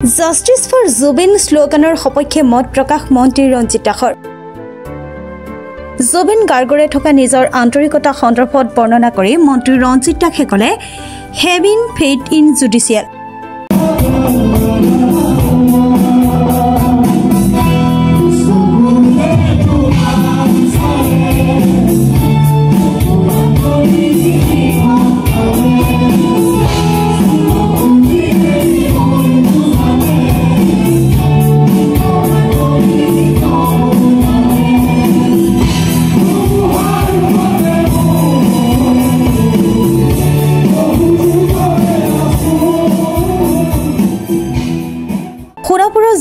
Justice for Zubin slogaনৰ সপক্ষে মত প্ৰকাশ মন্ত্ৰী ৰঞ্জিত দাসৰ জুবিন গাৰ্গৰে থকা নিজৰ আন্তৰিকতা সন্দৰ্ভত বৰ্ণনা কৰি মন্ত্ৰী ৰঞ্জিত দাসে ক'লে having faith in judicial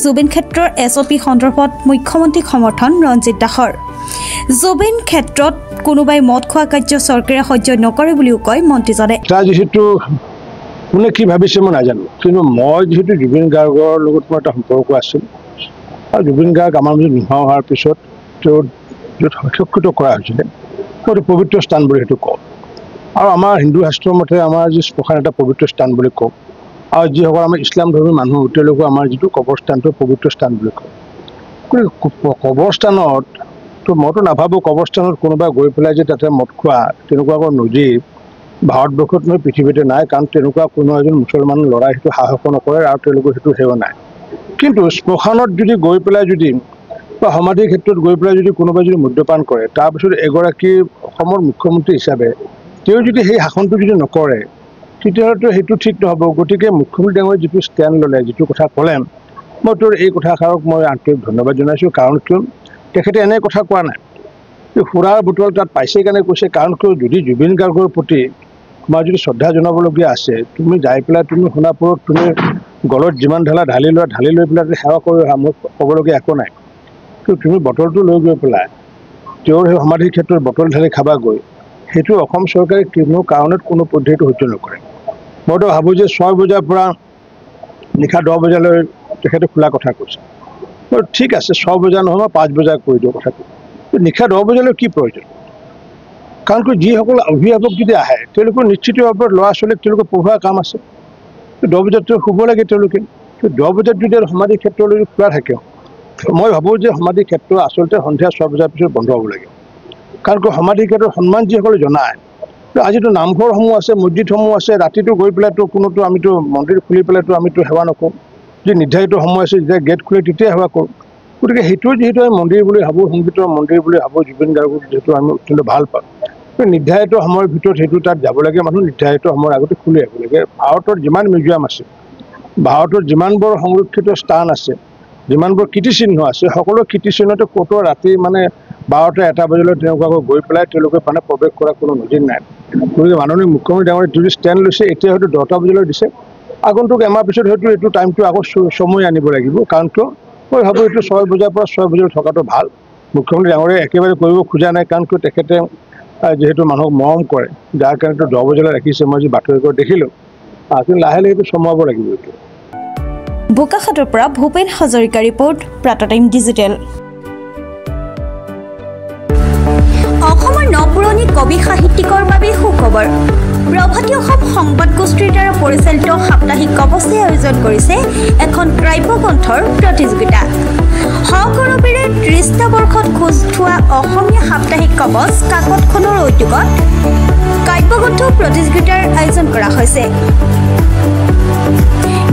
Zubeen ক্ষেত্ৰৰ এছপি সন্দৰ্ভত মুখ্যমন্ত্ৰীক সমৰ্থন ৰঞ্জিত দাসৰ জুবিন ক্ষেত্ৰত কোনোবাই মদ খোৱা কাৰ্য চৰকাৰে সহ্য নকৰে বুলিও কয় মন্ত্ৰীজনে যেহেতু কোনে কি ভাবিছে মই নাজানো কিন্তু মই যেহেতু জুবিন গাৰ্গৰ লগত মোৰ এটা সম্পৰ্ক আছিল আৰু জুবিন গাৰ্গ আমাৰ মাজত নোহোৱা হোৱাৰ পিছত তেওঁ য'ত হস্তক্ষেপ কৰা হৈছিলে মই পবিত্ৰ স্থান বুলি সেইটো কওঁ আৰু আমাৰ হিন্দু শাস্ত্ৰৰ মতে আমাৰ যি শ্মশান এটা পবিত্ৰ স্থান বুলি কওঁ আৰু যিসকল আমাৰ ইছলাম ধৰ্মী মানুহ তেওঁলোকে আমাৰ যিটো কবৰস্থানটো পবিত্ৰ স্থান বুলি কয় কবৰস্থানত তো মইতো নাভাবোঁ কবৰস্থানত কোনোবা গৈ পেলাই যে তাতে মদ খোৱা তেনেকুৱাকৈ নদী ভাৰতবৰ্ষত মই পৃথিৱীতে নাই কাৰণ তেনেকুৱা কোনো এজন মুছলমান ল'ৰাই সেইটো সাহস নকৰে আৰু তেওঁলোকৰ সেইটো সেৱা নাই কিন্তু শ্মশানত যদি গৈ পেলাই যদি বা সমাধিৰ ক্ষেত্ৰত গৈ পেলাই যদি কোনোবাই যদি মদ্যপান কৰে তাৰপিছত এগৰাকী অসমৰ মুখ্যমন্ত্ৰী হিচাপে তেওঁ যদি সেই শাসনটো যদি নকৰে তেতিয়াহ'লে সেইটো ঠিক নহ'ব গতিকে মুখ্যমন্ত্ৰী ডাঙৰীয়ে যিটো ষ্টেণ্ড ল'লে যিটো কথা ক'লে মই তোৰ এই কথাষাৰক মই আন্তৰিক ধন্যবাদ জনাইছোঁ কাৰণ কিয় তেখেতে এনে কথা কোৱা নাই সুৰাৰ বোতল তাত পাইছে কাৰণে কৈছে কাৰণ কিয় যদি জুবিন গাৰ্গৰ প্ৰতি তোমাৰ যদি শ্ৰদ্ধা জনাবলগীয়া আছে তুমি যাই পেলাই তুমি সোণাপুৰত তুমি গলত যিমান ঢালি লৈ পেলাই সেৱা কৰি অহা মোৰ ক'বলগীয়া একো নাই তুমি বটলটো লৈ গৈ পেলাই তেওঁৰ সেই সমাধিৰ ক্ষেত্ৰত বটল ঢালি খাবা গৈ সেইটো অসম চৰকাৰে কোনো কাৰণত কোনো পদ্ধতিটো সহ্য নকৰে মইতো ভাবোঁ যে 6 বজাৰ পৰা নিশা 10 বজালৈ তেখেতে খোলা কথা কৈছে ঠিক আছে 6 বজা নহয় 5 বজা কৰি দিওঁ কথাটো নিশা 10 বজালৈ কি প্ৰয়োজন কাৰণ যিসকল অভিভাৱক যদি আহে তেওঁলোকৰ নিশ্চিতভাৱে ল'ৰা ছোৱালীক তেওঁলোকে পঢ়োৱা কাম আছে 10 বজাত শুব লাগে তেওঁলোকে 10 বজাত যদি সমাধিৰ ক্ষেত্ৰলৈ খোলা থাকে মই ভাবোঁ যে সমাধিৰ ক্ষেত্ৰ আচলতে সন্ধিয়া 6 বজাৰ পিছত বন্ধ হ'ব লাগে কাৰণ সমাধিৰ ক্ষেত্ৰত সন্মান যিসকলে জনায় আজিতো নামঘৰসমূহ আছে মছজিদসমূহ আছে ৰাতিটো গৈ পেলাইতো কোনোতো আমিতো মন্দিৰ খুলি পেলাইতো আমিতো সেৱা নকৰোঁ যে নিৰ্ধাৰিত সময় আছে যেতিয়া গেট খুলি তেতিয়া সেৱা কৰোঁ গতিকে সেইটো যিহেতু আমি মন্দিৰ বুলি ভাবোঁ সংগীতৰ মন্দিৰ বুলি ভাবোঁ জুবিন গাৰ্গক যিহেতু আমি অত্যন্ত ভাল পাওঁ নিৰ্ধাৰিত সময়ৰ ভিতৰত সেইটো তাত যাব লাগে মানুহ নিৰ্ধাৰিত সময়ৰ আগতে খুলি আহিব লাগে ভাৰতৰ যিমান মিউজিয়াম আছে ভাৰতৰ যিমানবোৰ সংৰক্ষিত স্থান আছে যিমানবোৰ কীৰ্তিচিহ্ন আছে সকলো কীৰ্তিচিহ্নতে ক'তো ৰাতি মানে 12টা 1টা বজালৈ তেনেকুৱাকৈ গৈ পেলাই তেওঁলোকে মানে প্ৰৱেশ কৰা কোনো নজিৰ নাই গতিকে মাননীয় মুখ্যমন্ত্ৰী ডাঙৰীয়ে যদি ষ্টেণ্ড লৈছে এতিয়া হয়তো 10টা বজালৈ দিছে আগন্তুক এমাহ পিছত হয়তো এইটো টাইমটো আকৌ সময় আনিব লাগিব কাৰণ কিয় মই ভাবোঁ এইটো 6 বজাৰ পৰা 6 বজালৈ থকাটো ভাল মুখ্যমন্ত্ৰী ডাঙৰীয়ে একেবাৰে কৰিব খোজা নাই কাৰণ কিয় তেখেতে যিহেতু মানুহক মৰম কৰে যাৰ কাৰণেতো 10 বজালৈ ৰাখিছে মই যি বাতৰিবোৰ দেখিলোঁ কিন্তু লাহে লাহে এইটো চমুৱাব লাগিব এইটো বোকাখাতৰ পৰা ভূপেন হাজৰিকা ৰিপৰ্ট প্ৰাতঃ টাইম ডিজিটেল অসমৰ নপুৰণি কবি সাহিত্যিকৰ বাবে সুখবৰ প্ৰভাতী অসম সংবাদ গোষ্ঠীৰ দ্বাৰা পৰিচালিত সাপ্তাহিক কবচে আয়োজন কৰিছে এখন কাব্যগ্ৰন্থৰ প্ৰতিযোগিতা সগৌৰৱেৰে 30টা বৰ্ষত খোজ থোৱা অসমীয়া সাপ্তাহিক কবচ কাকতখনৰ উদ্যোগত কাব্যগ্ৰন্থ প্ৰতিযোগিতাৰ আয়োজন কৰা হৈছে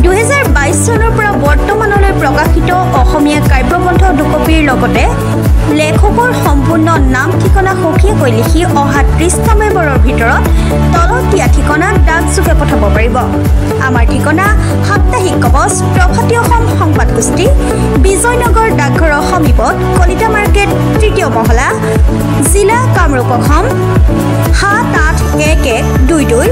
2022 চনৰ পৰা বৰ্তমানলৈ প্ৰকাশিত অসমীয়া কাব্যগ্ৰন্থ দুকপিৰ লগতে লেখকৰ সম্পূৰ্ণ নাম ঠিকনা সঠিককৈ লিখি অহা 30টা মেম্বৰৰ ভিতৰত তলত দিয়া ঠিকনাত ডাকযোগে পঠাব পাৰিব আমাৰ ঠিকনা সাপ্তাহিক কবচ প্ৰভাতী অসম সংবাদ গোষ্ঠী বিজয়নগৰ ডাকঘৰৰ সমীপত কলিতা মাৰ্কেট 3য় মহলা জিলা কামৰূপ অসম 781122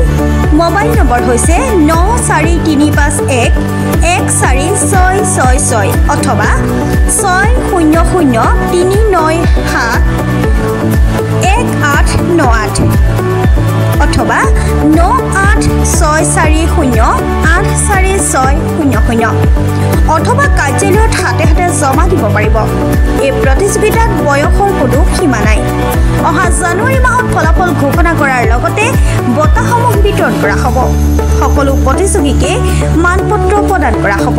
মোবাইল নম্বৰ হৈছে 9435114666 অথবা 6003971898 অথবা 9864084600 অথবা কাৰ্যালয়ত হাতে হাতে জমা দিব পাৰিব এই প্ৰতিযোগিতাত বয়সৰ কোনো সীমা নাই অহা জানুৱাৰী মাহত ফলাফল ঘোষণা কৰাৰ লগতে বঁটাসমূহ বিতৰণ কৰা হ'ব সকলো প্ৰতিযোগীকে মানপত্ৰ প্ৰদান কৰা হ'ব